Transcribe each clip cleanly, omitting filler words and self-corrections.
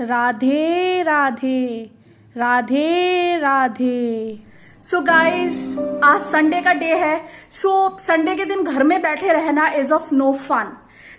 Radhe Radhe Radhe Radhe. So guys, आज Sunday का day है। सो संडे के दिन घर में बैठे रहना is of no fun.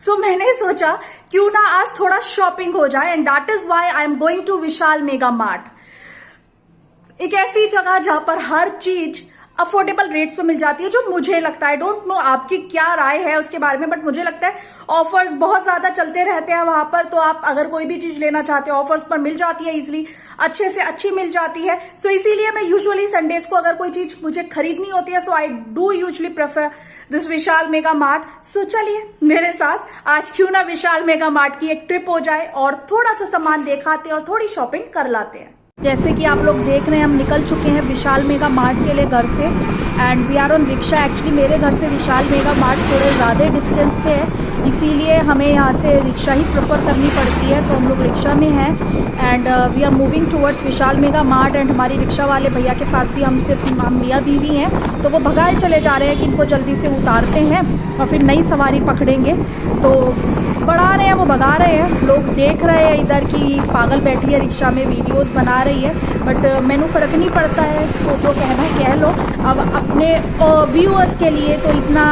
So मैंने सोचा क्यों ना आज थोड़ा शॉपिंग हो जाए, and that is why I am going to Vishal Mega Mart. एक ऐसी जगह जहां पर हर चीज अफोर्डेबल रेट्स पे मिल जाती है, जो मुझे लगता है, डोंट नो आपकी क्या राय है उसके बारे में, बट मुझे लगता है ऑफर्स बहुत ज्यादा चलते रहते हैं वहां पर। तो आप अगर कोई भी चीज लेना चाहते हो ऑफर्स पर मिल जाती है इजीली, अच्छे से अच्छी मिल जाती है। सो इसीलिए मैं यूजुअली संडेज को अगर कोई चीज मुझे खरीदनी होती है, so I do usually prefer this Vishal Mega Mart. So चलिए मेरे साथ आज क्यों ना विशाल मेगा मार्ट की एक ट्रिप हो जाए और थोड़ा सा सामान दिखाते हैं और थोड़ी शॉपिंग कर लाते हैं। जैसे कि आप लोग देख रहे हैं, हम निकल चुके हैं विशाल मेगा मार्ट के लिए घर से, and we are on rickshaw. Actually मेरे घर से विशाल मेगा मार्ट थोड़े ज़्यादा डिस्टेंस पे है, इसीलिए हमें यहाँ से रिक्शा ही प्रेफर करनी पड़ती है। तो हम लोग रिक्शा में हैं and we are moving towards Vishal Mega Mart. And हमारी रिक्शा वाले भैया के पास भी हम मियाँ बीवी हैं, तो वो भगाए चले जा रहे हैं कि इनको जल्दी से उतारते हैं और फिर नई सवारी पकड़ेंगे। तो बढ़ा रहे हैं, वो भगा रहे हैं। लोग देख रहे हैं इधर की पागल बैठी है रिक्शा में, वीडियोस बना रही है, बट मैंने फ़र्क नहीं पड़ता है, तो जो कहना है कह लो। अब अपने व्यूअर्स के लिए तो इतना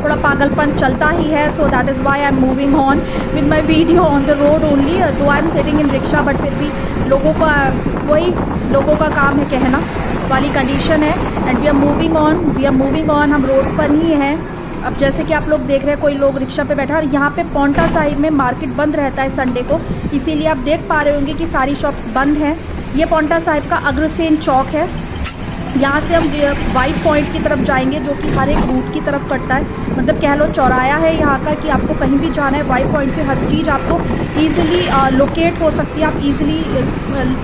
थोड़ा पागलपन चलता ही है। So that is why I am moving on with my video on the road only, though I am sitting in rickshaw, but फिर भी लोगों का काम है कहना वाली कंडीशन है। And we are moving on, हम रोड पर ही हैं। अब जैसे कि आप लोग देख रहे हैं, कोई लोग रिक्शा पे बैठा है, और यहाँ पे पौंटा साहिब में मार्केट बंद रहता है संडे को, इसीलिए आप देख पा रहे होंगे कि सारी शॉप्स बंद हैं। ये पौंटा साहिब का अग्रसेन चौक है। यहाँ से हम वाइट पॉइंट की तरफ जाएंगे, जो कि हर एक रूट की तरफ कटता है, मतलब कह लो चौराया है यहाँ का, कि आपको कहीं भी जाना है वाइट पॉइंट से हर चीज़ आपको ईजिली लोकेट हो सकती है। आप ईजिली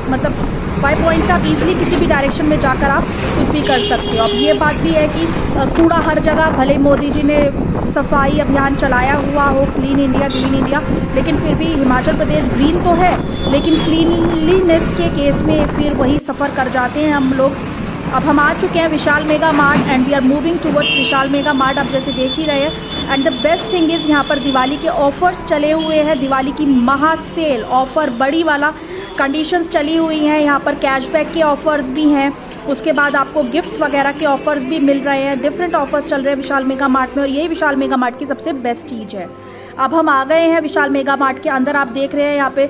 मतलब वाइट पॉइंट से आप इजीली किसी भी डायरेक्शन में जाकर आप कुछ भी कर सकते हो। अब ये बात भी है कि कूड़ा हर जगह, भले मोदी जी ने सफाई अभियान चलाया हुआ हो, क्लीन इंडिया, लेकिन फिर भी हिमाचल प्रदेश ग्रीन तो है, लेकिन क्लीनलीनेस के केस में फिर वही सफ़र कर जाते हैं हम लोग। अब हम आ चुके हैं Vishal Mega Mart and we are moving towards Vishal Mega Mart. आप जैसे देख ही रहे हैं। And the best thing is यहाँ पर दिवाली के ऑफर्स चले हुए हैं, दिवाली की महा सेल ऑफ़र बड़ी वाला कंडीशंस चली हुई हैं। यहाँ पर कैशबैक के ऑफ़र्स भी हैं, उसके बाद आपको गिफ्ट्स वगैरह के ऑफ़र्स भी मिल रहे हैं। डिफरेंट ऑफ़र्स चल रहे हैं विशाल मेगा मार्ट में, और यही विशाल मेगा मार्ट की सबसे बेस्ट चीज़ है। अब हम आ गए हैं विशाल मेगा मार्ट के अंदर। आप देख रहे हैं यहाँ पे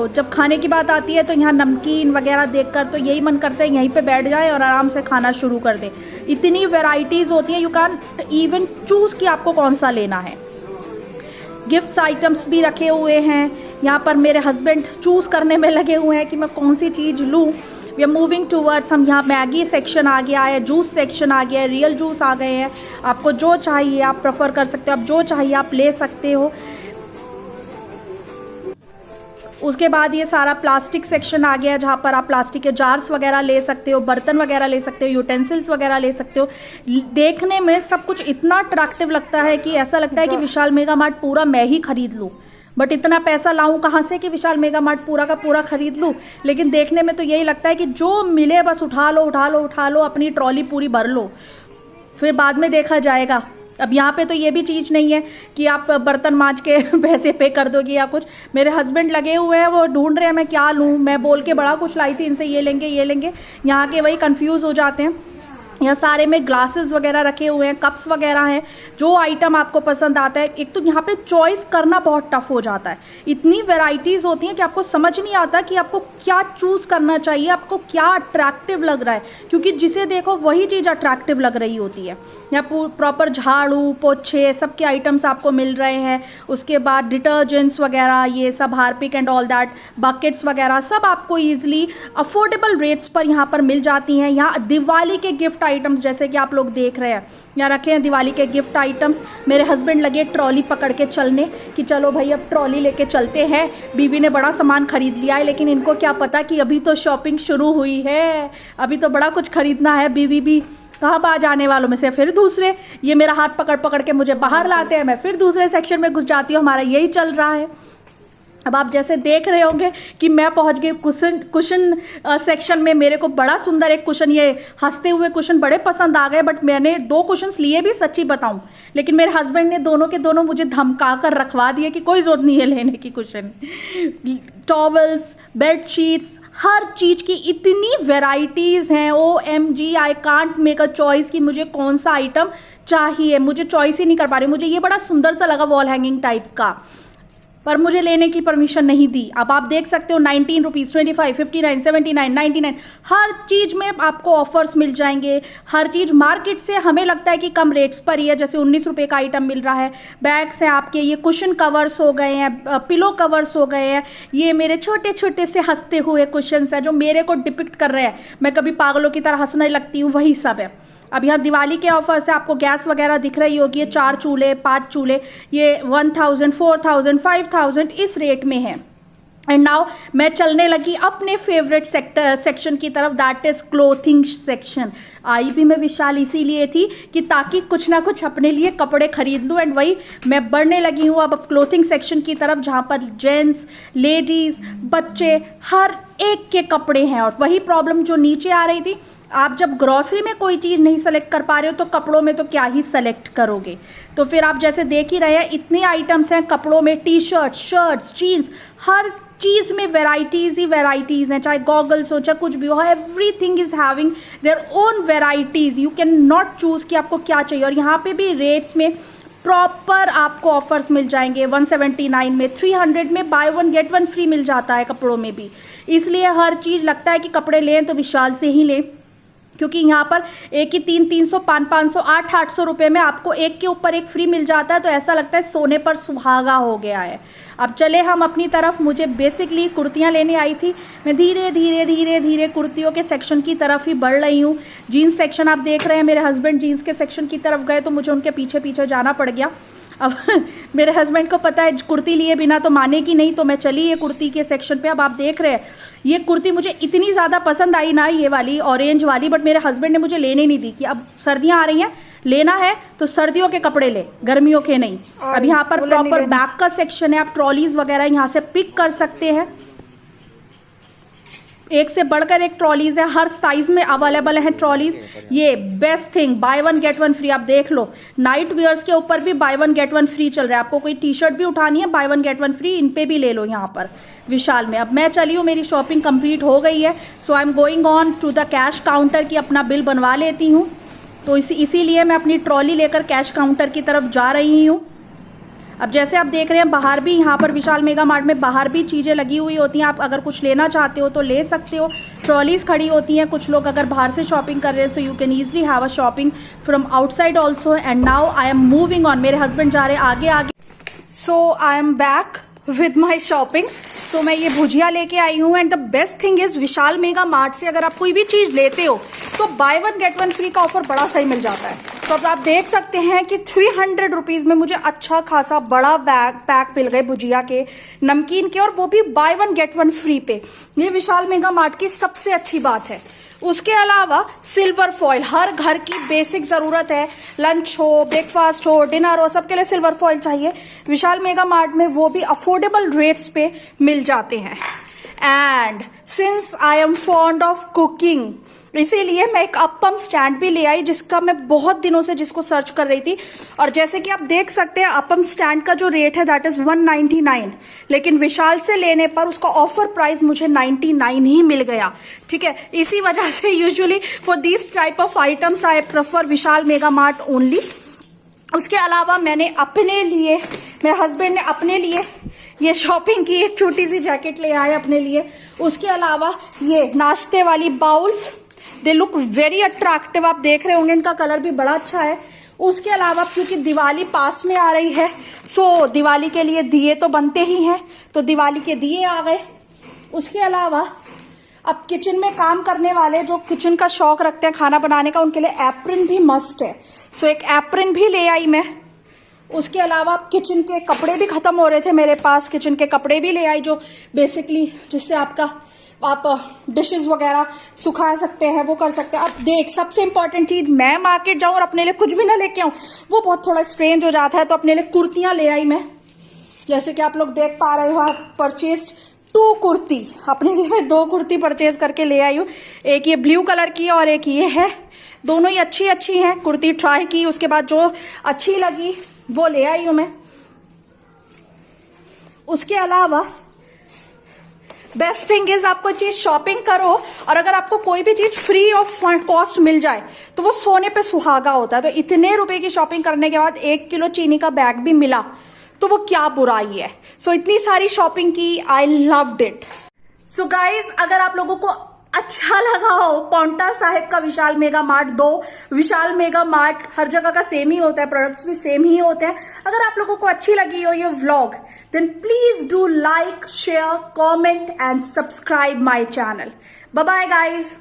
जब खाने की बात आती है तो यहाँ नमकीन वगैरह देखकर तो यही मन करता है यहीं पे बैठ जाए और आराम से खाना शुरू कर दे। इतनी वैरायटीज़ होती हैं, यू कैन इवन चूज़ कि आपको कौन सा लेना है। गिफ्ट्स आइटम्स भी रखे हुए हैं यहाँ पर। मेरे हस्बैंड चूज़ करने में लगे हुए हैं कि मैं कौन सी चीज़ लूँ। वी आर मूविंग टूवर्ड्स, हम यहाँ मैगी सेक्शन आ गया है, जूस सेक्शन आ गया है, रियल जूस आ गए हैं। आपको जो चाहिए आप प्रेफर कर सकते हो, आप जो चाहिए आप ले सकते हो। उसके बाद ये सारा प्लास्टिक सेक्शन आ गया है, जहाँ पर आप प्लास्टिक के जार्स वगैरह ले सकते हो, बर्तन वगैरह ले सकते हो, यूटेंसिल्स वगैरह ले सकते हो। देखने में सब कुछ इतना अट्रैक्टिव लगता है कि ऐसा लगता है कि विशाल मेगा मार्ट पूरा मैं ही खरीद लूँ, बट इतना पैसा लाऊं कहाँ से कि विशाल मेगा मार्ट पूरा का पूरा खरीद लूँ। लेकिन देखने में तो यही लगता है कि जो मिले बस उठा लो, अपनी ट्रॉली पूरी भर लो, फिर बाद में देखा जाएगा। अब यहाँ पे तो ये भी चीज़ नहीं है कि आप बर्तन मांज के पैसे पे कर दोगे या कुछ। मेरे हस्बैंड लगे हुए हैं, वो ढूंढ रहे हैं मैं क्या लूँ। मैं बोल के बड़ा कुछ लाई थी इनसे, ये लेंगे, यहाँ के वही कंफ्यूज हो जाते हैं। यहाँ सारे में ग्लासेस वगैरह रखे हुए हैं, कप्स वगैरह हैं, जो आइटम आपको पसंद आता है। एक तो यहाँ पे चॉइस करना बहुत टफ हो जाता है, इतनी वैरायटीज़ होती हैं कि आपको समझ नहीं आता कि आपको क्या चूज़ करना चाहिए, आपको क्या अट्रैक्टिव लग रहा है, क्योंकि जिसे देखो वही चीज़ अट्रैक्टिव लग रही होती है। यहाँ प्रॉपर झाड़ू पोछे सबके आइटम्स आपको मिल रहे हैं। उसके बाद डिटर्जेंट्स वगैरह, ये सब Harpic and all that, buckets वगैरह सब आपको ईजिली अफोर्डेबल रेट्स पर यहाँ पर मिल जाती हैं। यहाँ दिवाली के गिफ्ट आइटम्स जैसे कि आप लोग देख रहे हैं, यहाँ रखे हैं दिवाली के गिफ्ट आइटम्स। मेरे हस्बैंड लगे ट्रॉली पकड़ के चलने कि चलो भाई अब ट्रॉली लेके चलते हैं। बीवी ने बड़ा सामान खरीद लिया है, लेकिन इनको क्या पता कि अभी तो शॉपिंग शुरू हुई है, अभी तो बड़ा कुछ खरीदना है। बीवी भी कहाँ बाज आने वालों में से फिर दूसरे, ये मेरा हाथ पकड़ पकड़ के मुझे बाहर लाते हैं, मैं फिर दूसरे सेक्शन में घुस जाती हूँ। हमारा यही चल रहा है। अब आप जैसे देख रहे होंगे कि मैं पहुंच गई कुशन सेक्शन में। मेरे को बड़ा सुंदर एक कुशन, ये हंसते हुए कुशन बड़े पसंद आ गए, बट मैंने 2 कुशन्स लिए भी सच्ची बताऊं, लेकिन मेरे हस्बैंड ने दोनों के दोनों मुझे धमका कर रखवा दिए कि कोई जरूरत नहीं है लेने की कुशन। टॉवल्स, बेडशीट्स, हर चीज की इतनी वेराइटीज हैं, OMG I can't make a choice कि मुझे कौन सा आइटम चाहिए, मुझे चॉइस ही नहीं कर पा रही। मुझे ये बड़ा सुंदर सा लगा वॉल हैंगिंग टाइप का, पर मुझे लेने की परमिशन नहीं दी। अब आप देख सकते हो 19 रुपीज़, 25, 59, 79, 99, हर चीज़ में आपको ऑफर्स मिल जाएंगे। हर चीज़ मार्केट से हमें लगता है कि कम रेट्स पर ही है, जैसे 19 रुपये का आइटम मिल रहा है। बैग्स हैं आपके, ये कुशन कवर्स हो गए हैं, पिलो कवर्स हो गए हैं, ये मेरे छोटे छोटे से हंसते हुए कुशन्स हैं जो मेरे को डिपिक्ट कर रहे हैं, मैं कभी पागलों की तरह हंसने लगती हूँ, वही सब है। अब यहाँ दिवाली के ऑफर से आपको गैस वगैरह दिख रही होगी, ये 4 चूल्हे 5 चूल्हे, ये 1000, 4000, 5000 इस रेट में है। एंड नाउ मैं चलने लगी अपने फेवरेट सेक्शन की तरफ, दैट इज क्लोथिंग सेक्शन। आई भी मैं विशाल इसीलिए थी कि ताकि कुछ ना कुछ अपने लिए कपड़े खरीद लूँ, एंड वही मैं बढ़ने लगी हूँ अब क्लोथिंग सेक्शन की तरफ, जहाँ पर जेंट्स, लेडीज, बच्चे, हर एक के कपड़े हैं। और वही प्रॉब्लम जो नीचे आ रही थी, आप जब ग्रॉसरी में कोई चीज़ नहीं सेलेक्ट कर पा रहे हो तो कपड़ों में तो क्या ही सेलेक्ट करोगे। तो फिर आप जैसे देख ही रहे हैं, इतने आइटम्स हैं कपड़ों में, टी शर्ट, शर्ट्स, जीन्स, हर चीज़ में वेराइटीज़ ही वेराइटीज़ हैं, चाहे गॉगल्स हो चाहे कुछ भी हो, everything is having their own varieties. You can not choose कि आपको क्या चाहिए। और यहाँ पे भी रेट्स में प्रॉपर आपको ऑफर्स मिल जाएंगे। 179 में, 300 में बाय 1 गेट 1 फ्री मिल जाता है कपड़ों में भी। इसलिए हर चीज़ लगता है कि कपड़े लें तो विशाल से ही लें, क्योंकि यहाँ पर एक ही 300, 500, 800 रुपये में आपको एक के ऊपर एक फ्री मिल जाता है। तो ऐसा लगता है सोने पर सुहागा हो गया है। अब चले हम अपनी तरफ। मुझे बेसिकली कुर्तियाँ लेने आई थी, मैं धीरे धीरे धीरे धीरे कुर्तियों के सेक्शन की तरफ ही बढ़ रही हूँ। जीन्स सेक्शन आप देख रहे हैं, मेरे हस्बैंड जीन्स के सेक्शन की तरफ गए तो मुझे उनके पीछे पीछे जाना पड़ गया। अब मेरे हस्बैंड को पता है कुर्ती लिए बिना तो मानेगी नहीं, तो मैं चली ये कुर्ती के सेक्शन पे। अब आप देख रहे हैं ये कुर्ती मुझे इतनी ज़्यादा पसंद आई ना, ये वाली ऑरेंज वाली, बट मेरे हस्बैंड ने मुझे लेने नहीं दी कि अब सर्दियाँ आ रही हैं, लेना है तो सर्दियों के कपड़े ले, गर्मियों के नहीं। अब यहाँ पर प्रॉपर बैग का सेक्शन है, आप ट्रॉलीज वगैरह यहाँ से पिक कर सकते हैं। एक से बढ़कर एक ट्रॉलीज है, हर साइज में अवेलेबल है ट्रॉलीज। ये best thing, buy 1 get 1 free. आप देख लो नाइट वियर्स के ऊपर भी बाय 1 गेट 1 फ्री चल रहा है। आपको कोई टी शर्ट भी उठानी है, बाय 1 गेट 1 फ्री, इन पे भी ले लो यहाँ पर विशाल में। अब मैं चली हूँ, मेरी शॉपिंग कंप्लीट हो गई है, so I am going on to the cash counter की अपना बिल बनवा लेती हूँ। तो इसीलिए मैं अपनी ट्रॉली लेकर कैश काउंटर की तरफ जा रही हूँ। अब जैसे आप देख रहे हैं बाहर भी, यहाँ पर विशाल मेगा मार्ट में बाहर भी चीज़ें लगी हुई होती हैं, आप अगर कुछ लेना चाहते हो तो ले सकते हो। ट्रॉलीज खड़ी होती हैं, कुछ लोग अगर बाहर से शॉपिंग कर रहे हैं, so you can easily have a shopping from outside also. And now I am moving on, मेरे हस्बैंड जा रहे हैं आगे आगे। So I am back with my shopping. So मैं ये भुजिया लेके आई हूँ, and the best thing is Vishal Mega Mart से अगर आप कोई भी चीज़ लेते हो तो बाय 1 गेट 1 फ्री का ऑफर बड़ा सही मिल जाता है। तो अब आप देख सकते हैं कि 300 रुपीज़ में मुझे अच्छा खासा बड़ा पैक मिल गए भुजिया के, नमकीन के, और वो भी बाय 1 गेट 1 फ्री पे। ये विशाल मेगा मार्ट की सबसे अच्छी बात है। उसके अलावा सिल्वर फॉइल, हर घर की बेसिक ज़रूरत है, लंच हो, ब्रेकफास्ट हो, डिनर हो, सबके लिए सिल्वर फॉइल चाहिए। विशाल मेगा मार्ट में वो भी अफोर्डेबल रेट्स पे मिल जाते हैं। And since I am fond of cooking, इसीलिए मैं एक अपम स्टैंड भी ले आई, जिसका मैं बहुत दिनों से जिसको सर्च कर रही थी। और जैसे कि आप देख सकते हैं अपम स्टैंड का जो रेट है दैट इज 199, लेकिन विशाल से लेने पर उसका ऑफर प्राइस मुझे 99 ही मिल गया। ठीक है, इसी वजह से usually for this type of items I prefer Vishal Mega mart only. उसके अलावा मैंने अपने लिए, मेरे हस्बैंड ने अपने लिए ये शॉपिंग की, एक छोटी सी जैकेट ले आए अपने लिए। उसके अलावा ये नाश्ते वाली bowls, they look very attractive, आप देख रहे होंगे इनका कलर भी बड़ा अच्छा है। उसके अलावा क्योंकि दिवाली पास में आ रही है, सो दिवाली के लिए दिए तो बनते ही हैं, तो दिवाली के दिए आ गए। उसके अलावा अब किचन में काम करने वाले जो किचन का शौक रखते हैं खाना बनाने का, उनके लिए एप्रिन भी मस्ट है, सो एक एप्रिन भी ले आई मैं। उसके अलावा किचन के कपड़े भी खत्म हो रहे थे मेरे पास, किचन के कपड़े भी ले आई जो बेसिकली जिससे आप डिशेस वगैरह सुखा सकते हैं, वो कर सकते हैं। अब देख, सबसे इंपॉर्टेंट चीज, मैं मार्केट जाऊं और अपने लिए कुछ भी ना लेके आऊं वो बहुत थोड़ा स्ट्रेंज हो जाता है, तो अपने लिए कुर्तियां ले आई मैं। जैसे कि आप लोग देख पा रहे हो, परचेस्ड 2 कुर्ती, अपने लिए मैं 2 कुर्ती परचेज करके ले आई हूँ। एक ये ब्लू कलर की और एक ये है, दोनों ही अच्छी हैं। कुर्ती ट्राई की, उसके बाद जो अच्छी लगी वो ले आई हूँ मैं। उसके अलावा बेस्ट थिंग इज, आपको चीज शॉपिंग करो और अगर आपको कोई भी चीज फ्री ऑफ कॉस्ट मिल जाए तो वो सोने पे सुहागा होता है। तो इतने रुपए की शॉपिंग करने के बाद 1 किलो चीनी का बैग भी मिला तो वो क्या बुराई है। सो इतनी सारी शॉपिंग की, I loved it. So guys, अगर आप लोगों को अच्छा लगा हो पांवटा साहिब का विशाल मेगा मार्ट, 2 विशाल मेगा मार्ट हर जगह का सेम ही होता है, प्रोडक्ट्स भी सेम ही होते हैं। अगर आप लोगों को अच्छी लगी हो ये vlog, then please do like, share, comment and subscribe my channel. Bye bye guys.